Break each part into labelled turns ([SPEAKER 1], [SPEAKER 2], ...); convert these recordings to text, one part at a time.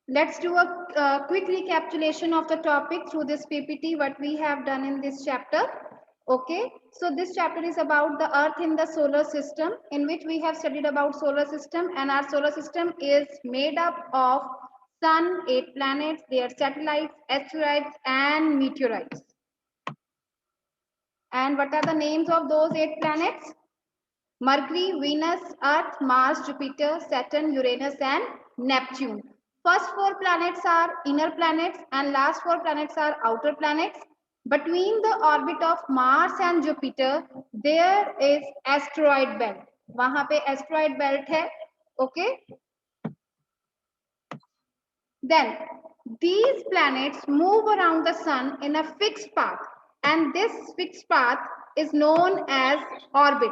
[SPEAKER 1] Let's do a quick recapitulation of the topic through this PPT, what we have done in this chapter. Okay, so this chapter is about the Earth in the solar system, in which we have studied about solar system, and our solar system is made up of sun, 8 planets, their satellites, asteroids, and meteorites. And what are the names of those 8 planets? Mercury, Venus, Earth, Mars, Jupiter, Saturn, Uranus, and Neptune. First 4 planets are inner planets and last 4 planets are outer planets. Between the orbit of Mars and Jupiter, there is asteroid belt. वहां पे asteroid belt है. Okay. Then these planets move around the sun in a fixed path, and this fixed path is known as orbit.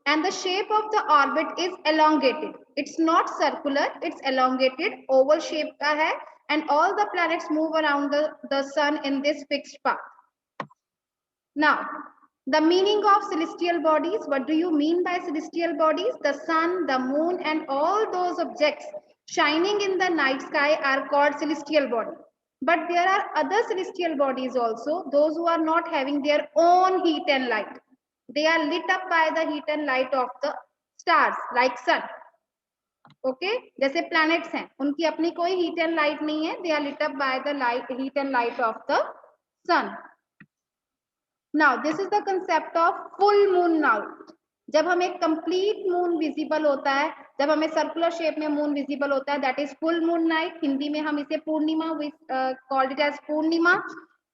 [SPEAKER 1] And the shape of the orbit is elongated. It's not circular, it's elongated, oval shape का है, and all the planets move around the sun in this fixed path. Now, the meaning of celestial bodies. What do you mean by celestial bodies? The sun, the moon, and all those objects shining in the night sky are called celestial bodies. But there are other celestial bodies also, those who are not having their own heat and light. They are lit up by the heat and light of the stars, like sun. Okay, जैसे planets हैं, उनकी अपनी कोई heat and light नहीं है. They are lit up by the heat and light of the sun. Now this is the concept of full moon night. जब हमें complete moon visible होता है, जब हमें circular shape में moon visible होता है, that is full moon night. Hindi में हम इसे पूर्णिमा, we called it as Purnima.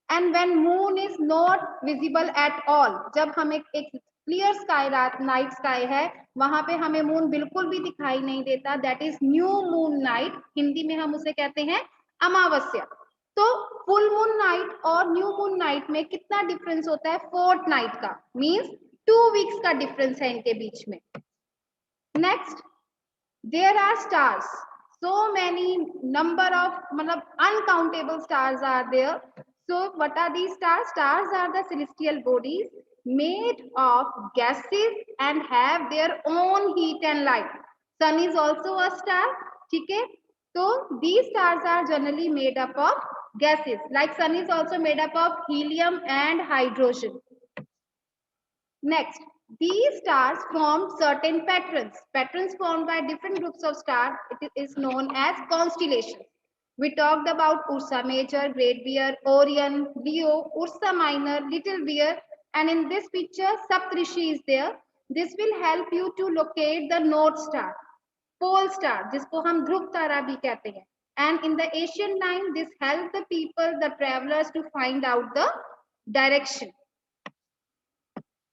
[SPEAKER 1] And when moon is not visible at all, जब हम एक clear sky रात night sky है, वहां पे हमें moon बिल्कुल भी दिखाई नहीं देता, that is new moon night. Hindi में हम उसे कहते हैं अमावस्या. तो फुल मून नाइट और न्यू मून नाइट में कितना डिफरेंस होता है? फोर्थ नाइट का, मींस 2 वीक्स का डिफरेंस है इनके बीच में. Next, there are stars, so many number of, मतलब uncountable stars are there. So what are these stars? Stars are the celestial bodies made of gases and have their own heat and light. Sun is also a star. ठीक है, so these stars are generally made up of gases, like sun is also made up of helium and hydrogen. Next, these stars form certain patterns formed by different groups of stars. It is known as constellations. We talked about Ursa Major, Great Bear, Orion, Leo, Ursa Minor, Little Bear, and in this picture Saptarishi is there. This will help you to locate the North Star, Pole Star, जिसको हम ध्रुव तारा भी कहते हैं. And in the ancient time, this helped the people, the travelers, to find out the direction.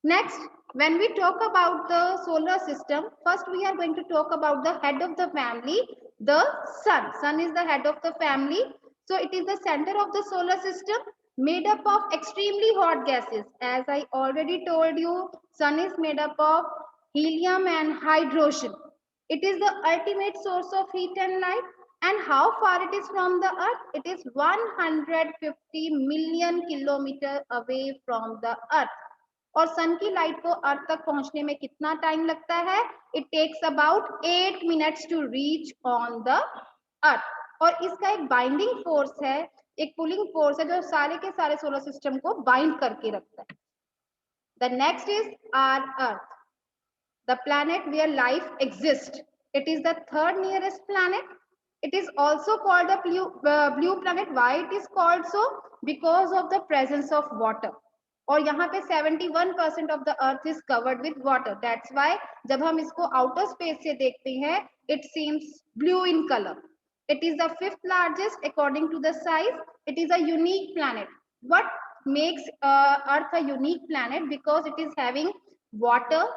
[SPEAKER 1] Next, when we talk about the solar system, first we are going to talk about the head of the family, the sun. Sun is the head of the family. So it is the center of the solar system, made up of extremely hot gases. As I already told you, sun is made up of helium and hydrogen. It is the ultimate source of heat and light. And how far it is from the earth? It is 150 million kilometers away from the earth. और सन की light को अर्थ तक पहुंचने में कितना time लगता है? It takes about 8 minutes to reach on the earth. और इसका एक बाइंडिंग फोर्स है, एक पुलिंग फोर्स है, जो सारे के सारे सोलर सिस्टम को बाइंड करके रखता है. The next is our earth, the planet where life exist. It is the third nearest planet. It is also called a blue planet. Why it is called so? Because of the presence of water. और यहाँ पे 71% of the earth is covered with water. That's why जब हम इसको outer space से देखते हैं, it seems blue in colour. It is the fifth largest according to the size. It is a unique planet. What makes earth a unique planet? Because it is having water,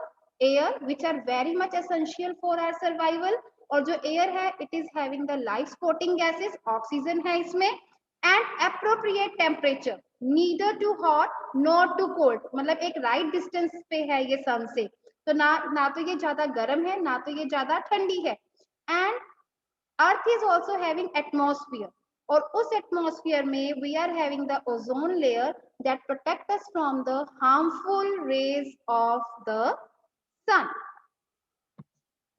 [SPEAKER 1] air, which are very much essential for our survival. और जो air है, it is having the life supporting gases, oxygen है इसमें, and appropriate temperature, neither too hot not too cold. मतलब एक right distance पे है ये सन से, तो ना तो ये ज्यादा गर्म है, ना तो ये ज्यादा ठंडी है. And earth is also having atmosphere, और उस एटमोस्फियर में we are having the ozone layer that protect us from the harmful rays of the sun.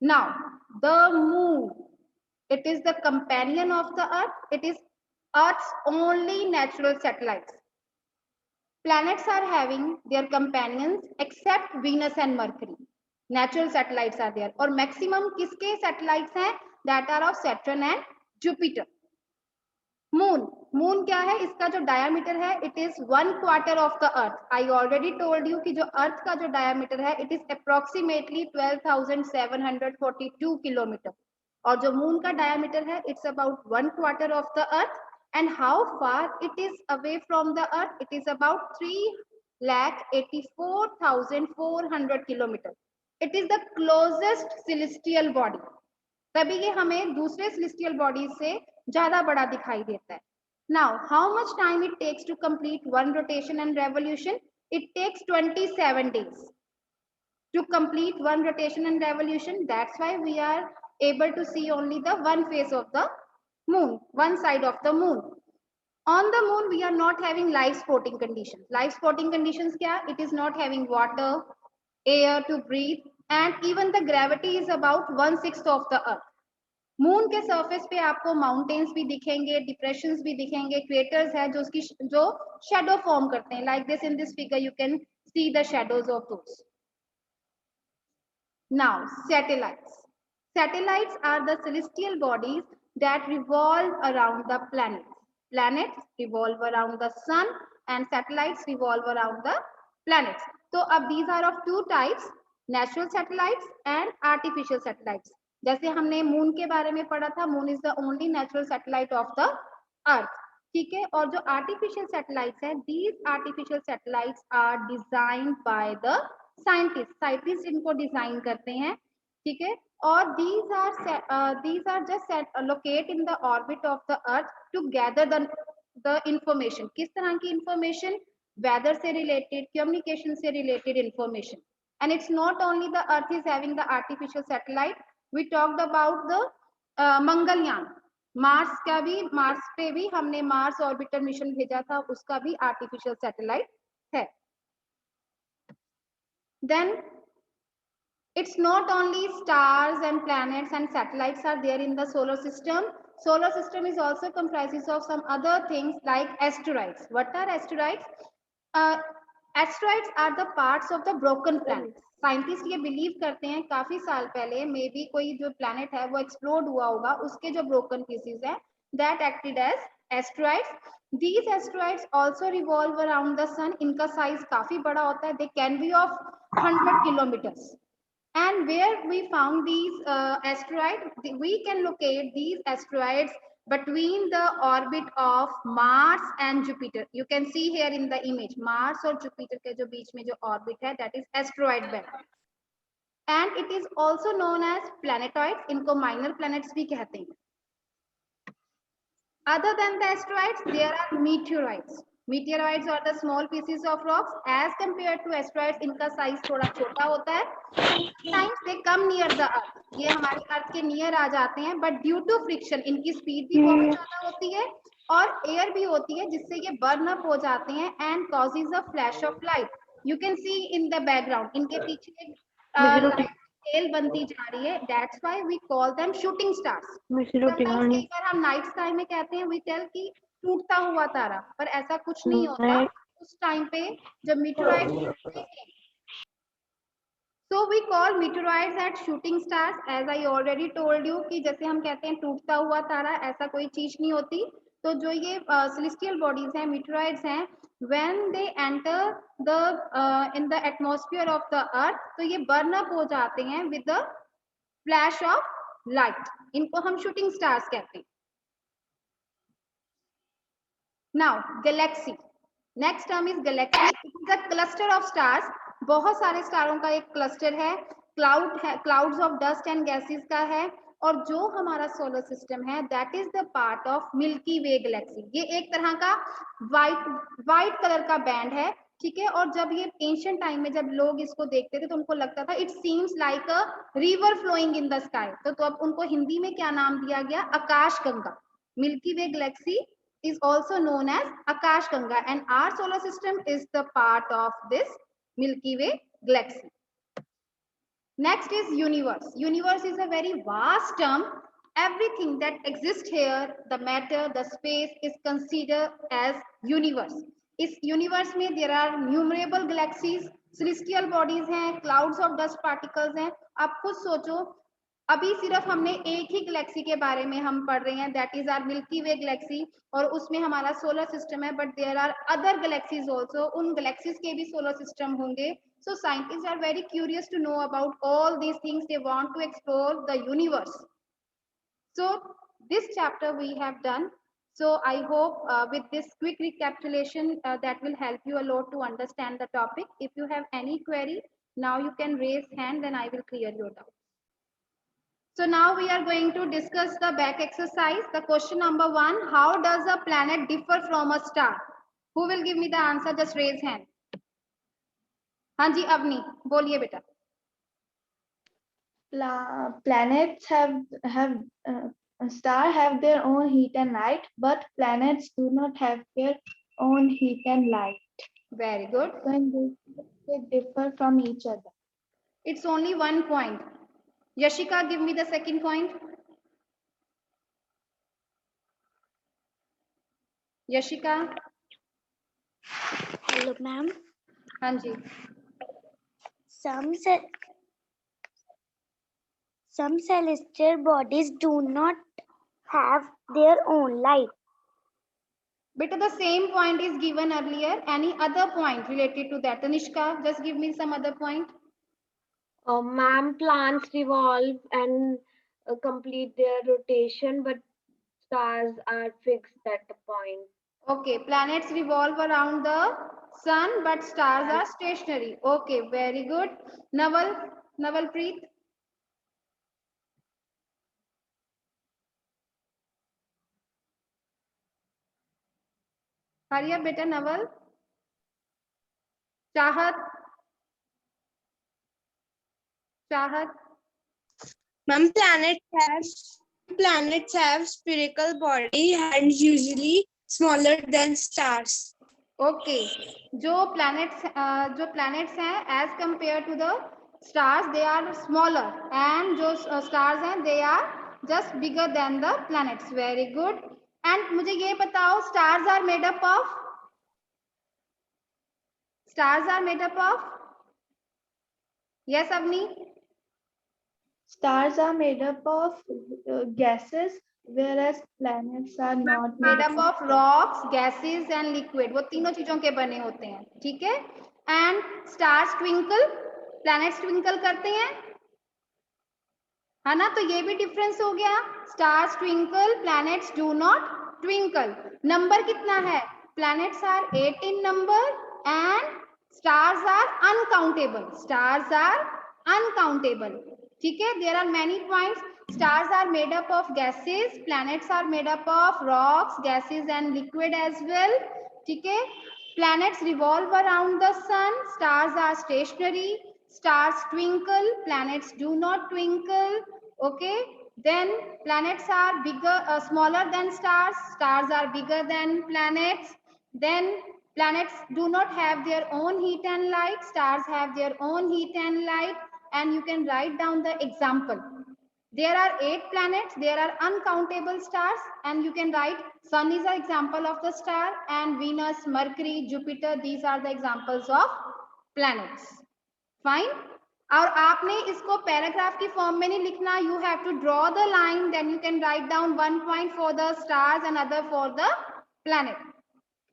[SPEAKER 1] Now, the moon. It is the companion of the Earth. It is Earth's only natural satellites. Planets are having their companions except Venus and Mercury. Natural satellites are there. और maximum किसके satellites हैं? That are of Saturn and Jupiter. Moon क्या है? इसका जो diameter है it is 1/4 of the earth. I already told you कि जो अर्थ का जो डायमीटर है इट इज अप्रोक्सीमेटली 12,742 किलोमीटर और जो मून का डायमीटर है it's about 1/4 of the earth. And how far it is away from the earth? It is about 3,84,400 kilometre. It is the closest celestial body. तभी ये हमें दूसरे celestial bodies से ज्यादा बड़ा दिखाई देता है. Now how much time it takes to complete one rotation and revolution? It takes 27 days to complete one rotation and revolution. That's why we are able to see only the one face of the moon, one side of the moon. On the moon we are not having life supporting conditions. Life supporting conditions kya? It is not having water, air to breathe, and even the gravity is about 1/6 of the earth. Moon के surface पे आपको mountains भी दिखेंगे, depressions भी दिखेंगे, craters है जो उसकी जो शेडो फॉर्म करते हैं. Like this in this figure you can see the shadows of those. Now satellites. Satellites are the celestial bodies that revolve around the planets. Planets revolve around the sun and satellites revolve around the planets. So these are of two types, natural satellites and artificial satellites. जैसे हमने moon के बारे में पढ़ा था, moon is the only natural satellite of the earth. ठीक है. और जो आर्टिफिशियल सैटेलाइट्स हैं, these artificial satellites are designed by the scientist इनको डिजाइन करते हैं. ठीक है. और these are just locate in the orbit of the earth to gather the information. किस तरह की information? Weather से related, communication से related information. And it's not only the earth is having the artificial satellite. We talked about the Mangalyaan. Mars का भी, Mars पे भी हमने मार्स ऑर्बिटर मिशन भेजा था, उसका भी आर्टिफिशियल सैटेलाइट है. Then it's not only stars and planets and satellites are there in the solar system. Solar system is also comprises of some other things like asteroids. What are asteroids? Asteroids are the parts of the broken planets. Scientist ये believe करते हैं काफी साल पहले may be कोई जो planet है वो एक्सप्लोड हुआ होगा, उसके जो ब्रोकन पीसेस हैं that acted as asteroids. These asteroids also revolve around the sun. इनका साइज काफी बड़ा होता है. They can be of 100 kilometers. And where we found these asteroids, we can locate these asteroids between the orbit of Mars and Jupiter. You can see here in the image, Mars और Jupiter के जो बीच में जो orbit है, that is asteroid belt. And it is also known as planetoids. इनको minor planets भी कहते हैं. Other than the asteroids, there are meteoroids. Meteoroids are the small pieces of rocks. As compared to asteroids, इनका size थोड़ा छोटा होता है. Sometimes they come near the earth. ये हमारी अर्थ के नियर आ जाते हैं, but due to friction, इनकी स्पीड भी बहुत ज्यादा होती है और एयर भी होती है जिससे ये बर्न अप हो जाते हैं and causes a flash of light. You can see in the background. इनके पीछे टेल बनती जा रही है. That's why we call them shooting stars. कई बार हम नाइट स्काई में कहते हैं we tell कि टूटता हुआ तारा, पर ऐसा कुछ नहीं होता उस टाइम पे जब मीटरॉइड्स. So we call meteoroids as shooting stars. As I already told you कि जैसे हम कहते हैं टूटता हुआ तारा, ऐसा कोई चीज नहीं होती. तो जो ये celestial bodies हैं, meteoroids हैं, when they enter the in the atmosphere of the earth, तो ये burn up हो जाते हैं with the flash of light. इनको हम shooting stars कहते हैं. Now galaxy. Next term is galaxy. It is a cluster of stars. बहुत सारे स्टारों का एक क्लस्टर है. Clouds of dust and gases का है. और जो हमारा सोलर सिस्टम है that is the part of milky way Galaxy. ये एक तरह का वाइट कलर का बैंड है. ठीक है. और जब ये एंशिएंट टाइम में जब लोग इसको देखते थे तो उनको लगता था it seems like a river flowing in the sky. तो अब उनको हिंदी में क्या नाम दिया गया? Akash Ganga. Milky way galaxy is also known as Akash Ganga, and our solar system is the part of this Milky Way galaxy. Next is universe. Universe is a very vast term everything that exists here, the matter, the space, is considered as universe. इस universe में there are numerable galaxies, celestial bodies हैं, clouds of dust particles हैं. आप खुद सोचो, अभी सिर्फ हमने एक ही गैलेक्सी के बारे में हम पढ़ रहे हैं, that is our Milky way galaxy, और उसमें हमारा सोलर सिस्टम है, but there are other galaxies also, उन गैलेक्सीज के भी सोलर सिस्टम होंगे. So scientist are very curious to know about all these things, they want to explore the universe. So this chapter we have done. So I hope with this quick recapitulation that will help you a lot to understand the topic. If you have any query, now you can raise hand and I will clear your doubt. So now we are going to discuss the back exercise. The question number 1, how does a planet differ from a star? Who will give me the answer? Just raise hand. हाँ जी अवनी, बोलिए बेटा.
[SPEAKER 2] Planets have stars have their own heat and light, but planets do not have their own heat and light.
[SPEAKER 1] Very good.
[SPEAKER 2] When they differ from each other.
[SPEAKER 1] It's only 1 point. Yashika, give me the second point. Yashika.
[SPEAKER 3] Hello, ma'am.
[SPEAKER 1] हाँ जी.
[SPEAKER 3] Some celestial bodies do not have their own light.
[SPEAKER 1] Beta, the same point is given earlier. Any other point related to that? Tanishka, just give me some other point.
[SPEAKER 4] Ma'am, planets revolve and complete their rotation, but stars are fixed at a point.
[SPEAKER 1] Okay, planets revolve around the sun, but stars are stationary. Okay, very good. Navalpreet. Hurry up, beta, Naval. Chahat.
[SPEAKER 5] Ma'am, planets have spherical body and usually smaller than stars.
[SPEAKER 1] Okay, जो planets हैं as compared to the stars, they are smaller, and जो stars हैं they are just bigger than the planets. Very good. And मुझे ये बताओ, stars are made up of yes Avni.
[SPEAKER 2] Stars are made up of gases, whereas planets are not
[SPEAKER 1] made up of rocks, gases and liquid. वो तीनों चीजों के बने होते हैं, ठीक है. And stars twinkle, planets twinkle करते हैं, है ना. तो ये भी डिफरेंस हो गया. Stars twinkle, planets do not twinkle. Number कितना है? Planets are 8 in number and stars are uncountable. ठीक है. There are many points. Stars are made up of gases, planets are made up of rocks, gases and liquid as well. ठीक है. Planets revolve around the sun, stars are stationary, stars twinkle, planets do not twinkle. Okay. Then planets are smaller than stars, stars are bigger than planets. Then planets do not have their own heat and light, stars have their own heat and light. And you can write down the example. There are 8 planets, there are uncountable stars, and you can write Sun is an example of the star, and Venus, Mercury, Jupiter, these are the examples of planets. Fine. और आपने इसको paragraph की form में नहीं लिखना. You have to draw the line, then you can write down 1 point for the stars and other for the planet.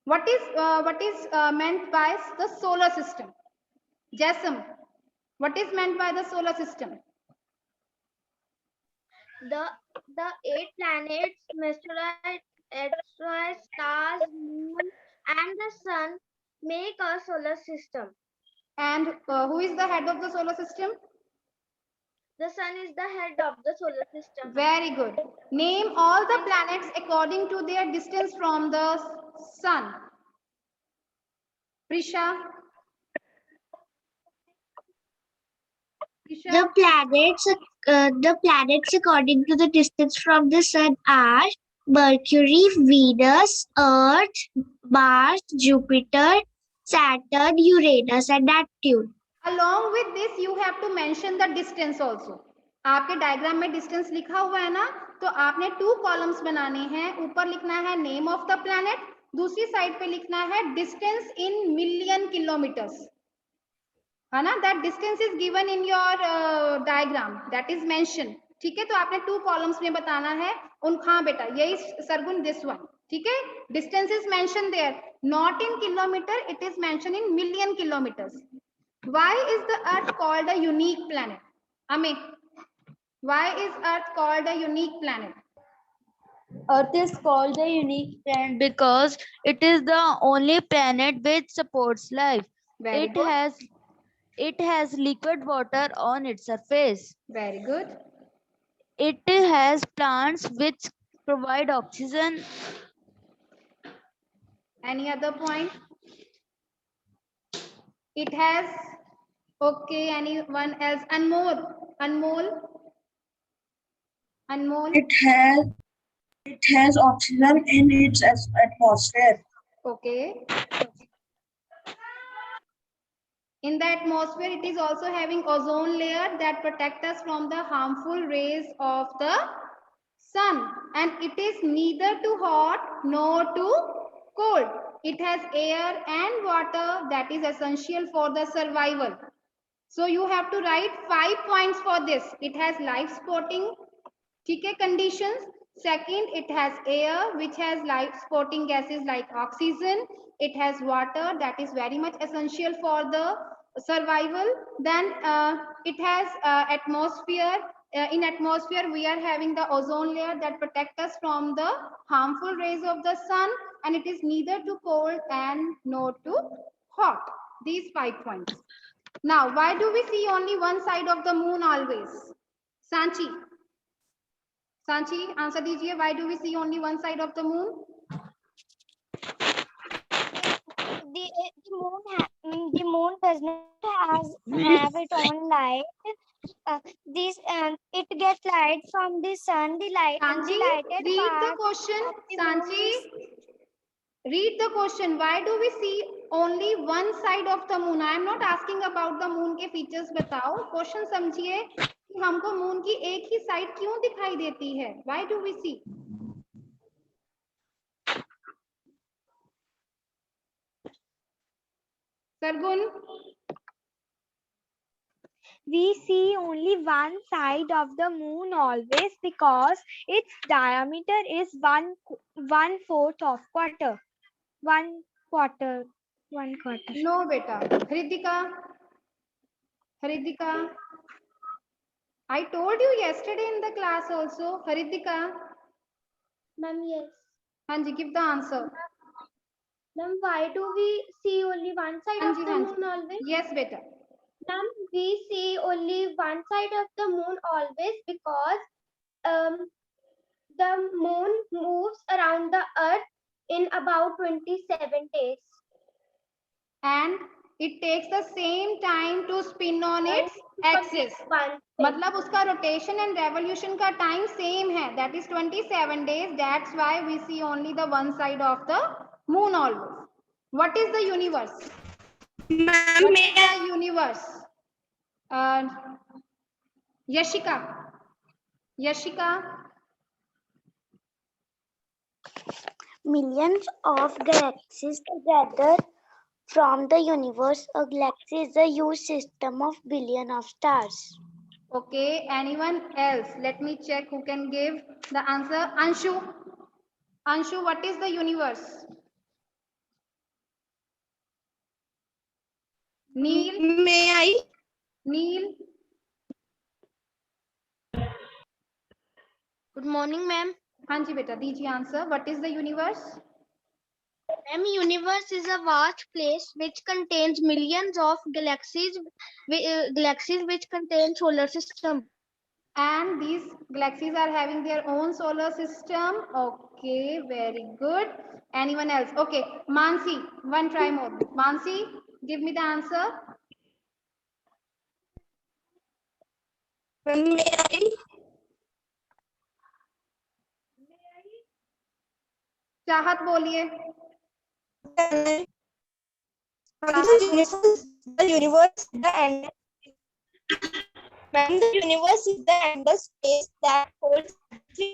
[SPEAKER 1] What is meant by the solar system? Jasam. What is meant by the solar system?
[SPEAKER 3] The 8 planets, asteroids, stars, moon, and the sun make a solar system.
[SPEAKER 1] And who is the head of the solar system?
[SPEAKER 3] The sun is the head of the solar system.
[SPEAKER 1] Very good. Name all the planets according to their distance from the sun. Prisha.
[SPEAKER 3] The planets according to the distance from the sun are Mercury, Venus, Earth, Mars, Jupiter, Saturn, Uranus and Neptune.
[SPEAKER 1] Along with this, you have to mention the distance also. आपके diagram में distance लिखा हुआ है ना, तो आपने 2 columns बनाने हैं, ऊपर लिखना है नेम ऑफ द प्लैनेट, दूसरी साइड पे लिखना है डिस्टेंस इन मिलियन किलोमीटर्स, है ना, that distance is given in your diagram, that is mention, ठीक है। तो आपने 2 कॉलम्स में बताना है उन, हाँ बेटा यही सरगुन, दिस वन, ठीक है। Distance is mention there, not in kilometre, it is mention in million kilometres. Why is the earth called a unique planet? Ame, why is earth called a unique planet?
[SPEAKER 6] Earth is called a unique planet because it is the only planet which supports life.
[SPEAKER 1] Very good.
[SPEAKER 6] It has liquid water on its surface.
[SPEAKER 1] Very good.
[SPEAKER 6] It has plants which provide oxygen.
[SPEAKER 1] Any other point? It has, okay, anyone else? Anmol, Anmol, Anmol.
[SPEAKER 7] It has oxygen in its atmosphere.
[SPEAKER 1] Okay. In the atmosphere, it is also having ozone layer that protect us from the harmful rays of the sun, and it is neither too hot nor too cold. It has air and water that is essential for the survival. So you have to write 5 points for this. It has life supporting, ठीक है, conditions. Second, it has air which has life supporting gases like oxygen. It has water that is very much essential for the survival. Then it has atmosphere. In atmosphere we are having the ozone layer that protect us from the harmful rays of the sun, and it is neither too cold and nor too hot. These 5 points. Now, why do we see only one side of the moon always? Sanchi, Sanchi, answer दीजिए. Why do we see only one side of the moon?
[SPEAKER 3] The moon does not have its own light. It gets light from the sun. The light,
[SPEAKER 1] Sanchi,
[SPEAKER 3] the lighted
[SPEAKER 1] read the
[SPEAKER 3] part
[SPEAKER 1] question.
[SPEAKER 3] of the moon
[SPEAKER 1] Sanchi,
[SPEAKER 3] is-
[SPEAKER 1] read the question. Why do we see only one side of the moon? I am not asking about the moon के features बताओ. Question समझिए कि हमको moon की एक ही side क्यों दिखाई देती है? Why do we see? Sargun,
[SPEAKER 8] we see only one side of the moon always because its diameter is one fourth of quarter. One quarter.
[SPEAKER 1] no beta. Hritika, Hritika, I told you yesterday in the class also. Hritika,
[SPEAKER 2] Ma'am, yes.
[SPEAKER 1] Hanji, give the answer.
[SPEAKER 2] Ma'am, why do we see only one side of
[SPEAKER 1] Hanji,
[SPEAKER 2] the
[SPEAKER 1] Hanji.
[SPEAKER 2] moon always?
[SPEAKER 1] Yes, beta.
[SPEAKER 2] Ma'am, we see only one side of the moon always because the moon moves around the earth in about 27 days.
[SPEAKER 1] And it takes the same time to spin on its axis. मतलब उसका rotation and revolution का time same है. That is 27 days. That's why we see only the one side of the moon always. What is the universe?
[SPEAKER 5] Ma'am,
[SPEAKER 1] What is the universe? Yashika. Yashika.
[SPEAKER 3] millions of galaxies together from the universe. A galaxy is a huge system of billion of stars.
[SPEAKER 1] Okay, anyone else? Let me check who can give the answer. Anshu. Anshu, what is the universe? Neil.
[SPEAKER 5] may I?
[SPEAKER 1] Neil.
[SPEAKER 3] Good morning, ma'am.
[SPEAKER 1] हाँ जी बेटा, दीजिए answer. What is the universe?
[SPEAKER 3] Ma'am, universe is a vast place which contains millions of galaxies, galaxies which contain solar system.
[SPEAKER 1] And these galaxies are having their own solar system. Okay, very good. Anyone else? Okay, Mansi, one try more. Mansi, give me the answer.
[SPEAKER 5] May I?
[SPEAKER 1] चाहत बोलिए.
[SPEAKER 5] The universe, the universe is the endless space that holds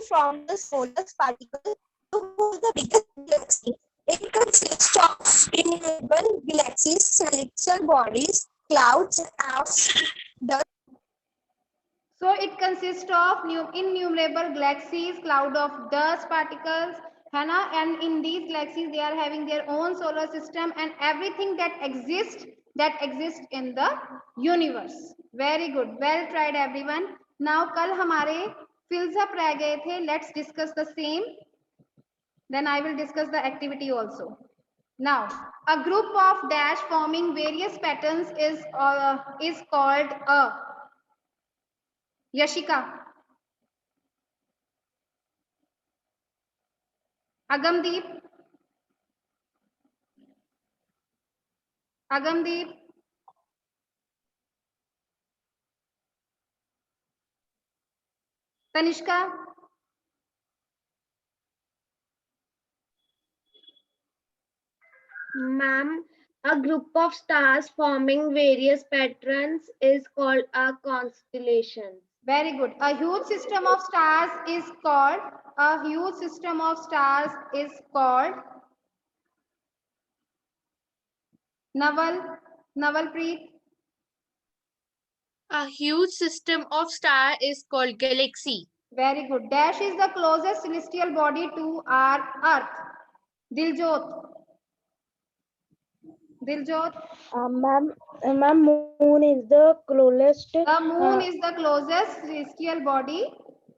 [SPEAKER 5] from the solar particle to the biggest galaxy. It consists of innumerable galaxies, celestial bodies, clouds of dust.
[SPEAKER 1] So it consists of innumerable galaxies, cloud of dust particles, है ना? And in these galaxies, they are having their own solar system and everything that exists in the universe. Very good. Well tried, everyone. Now, कल हमारे fills up रह गए थे. Let's discuss the same. Then I will discuss the activity also. Now, a group of dash forming various patterns is called a Yashika. Agamdeep. Agamdeep. Tanishka.
[SPEAKER 4] Ma'am, a group of stars forming various patterns is called a constellation.
[SPEAKER 1] Very good. A huge system of stars is called Navalpreet.
[SPEAKER 5] A huge system of stars is called galaxy.
[SPEAKER 1] Very good. Dash is the closest celestial body to our Earth. Diljot.
[SPEAKER 4] Ma'am, moon is the closest.
[SPEAKER 1] The moon is the closest celestial body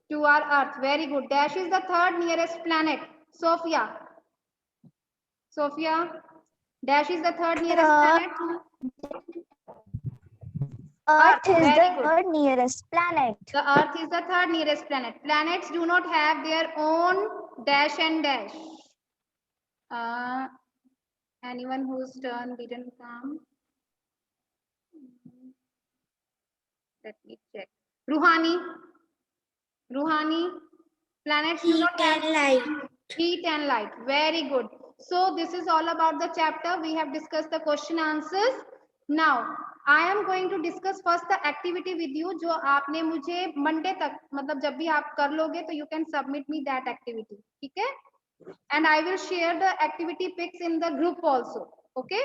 [SPEAKER 1] to our Earth. Very good. Dash is the third nearest planet. Sophia. Dash is the third nearest planet.
[SPEAKER 3] Earth is
[SPEAKER 1] Very
[SPEAKER 3] the
[SPEAKER 1] good.
[SPEAKER 3] third nearest planet.
[SPEAKER 1] The Earth is the third nearest planet. Planets do not have their own dash and dash. Anyone whose turn didn't come? Let me check. Ruhani. Planets do not have heat and light. Very good. So this is all about the chapter. We have discussed the question answers. Now I am going to discuss first the activity with you जो आपने मुझे Monday तक मतलब जब भी आप कर लोगे तो you can submit me that activity. ठीक है? And I will share the activity pics in the group also. Okay?